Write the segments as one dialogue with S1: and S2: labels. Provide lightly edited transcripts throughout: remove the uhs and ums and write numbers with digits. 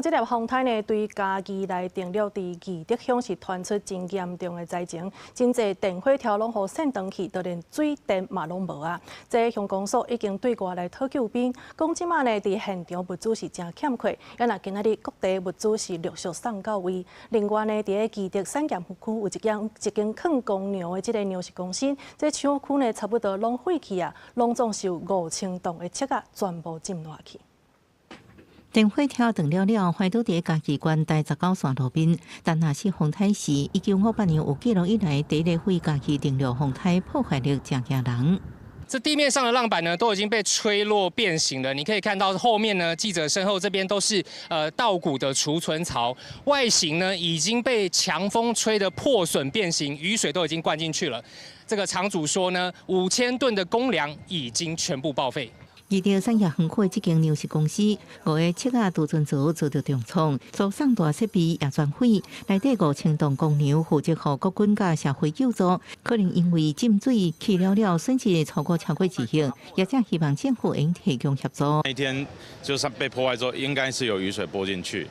S1: 这粒风台呢，对家己来定录伫义德乡是传出真严重的灾情，真侪电火条拢互线断去，就连水电嘛拢无啊。这乡公所已经对外来讨救兵，讲即马呢伫现场物资是真欠缺，也若今仔日各地物资是陆续送到位。另外呢，伫个义德产业园区有一间坑公牛的这个粮食公司，这厂区呢差不多拢废弃啊，拢总是有5000栋的漆啊，全部浸落去。
S2: 电火条断了，怀倒伫嘉义县第19线路边，但若是风台时，1958年有记录以来第一个为嘉义定录风台破坏力真惊人。
S3: 这地面上的浪板呢，都已经被吹落变形了。你可以看到后面呢，记者身后这边都是稻谷的储存槽，外形呢已经被强风吹得破损变形，雨水都已经灌进去了。这个厂主说呢，5000吨的公粮已经全部报废。
S2: 义德产业园区的这间粮食公司，5个漆啊储存槽遭到重创，所送大设备也全毁，内底5000栋公牛负责予国军甲社会救助，可能因为浸水去了损失超过1亿，也正希望政府能提供协助。
S4: 那一天就是被破坏之后，应该是有雨水拨进去，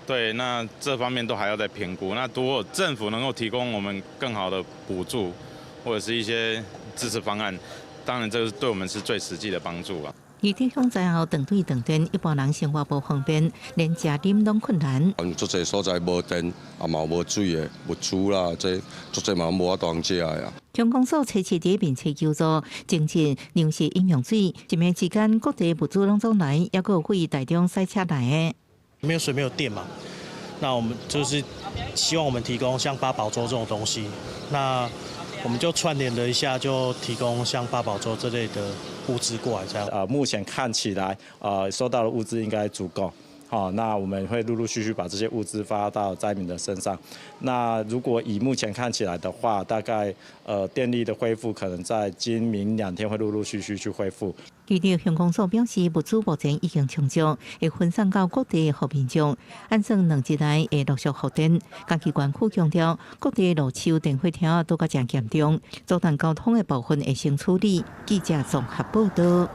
S4: 对，那这方面都还要再评估。那如果政府能够提供我们更好的补助，或者是一些支持方案。 当然，这个对我们是最实际的帮助啊。
S2: 义德乡灾后断水断电，一般人生活无方便，连食啉拢困难。
S5: 足侪所在无电，也嘛无水的物资啦，这足侪嘛无法当食的啊。
S2: 乡公所初次伫面切求助，征集粮食饮用水，一暝之间各地物资拢总来，也有会台中塞车来的。
S6: 没有水，没有电嘛，那我们就是希望我们提供像八宝粥这种东西，那。 我们就串联了一下，就提供像八宝粥这类的物资过来，这样。
S7: 目前看起来，收到的物资应该足够。好，那我们会陆陆续续把这些物资发到灾民的身上。那如果以目前看起来的话，大概电力的恢复可能在今明2天会陆陆续续去恢复。
S2: 义德乡公所表示，物资目前已经充足，会分散到各地的民众，按算2日内会陆续复电。嘉义县区强调，各地路树电火条都较真严重，阻断交通的部分会先处理。记者综合报道。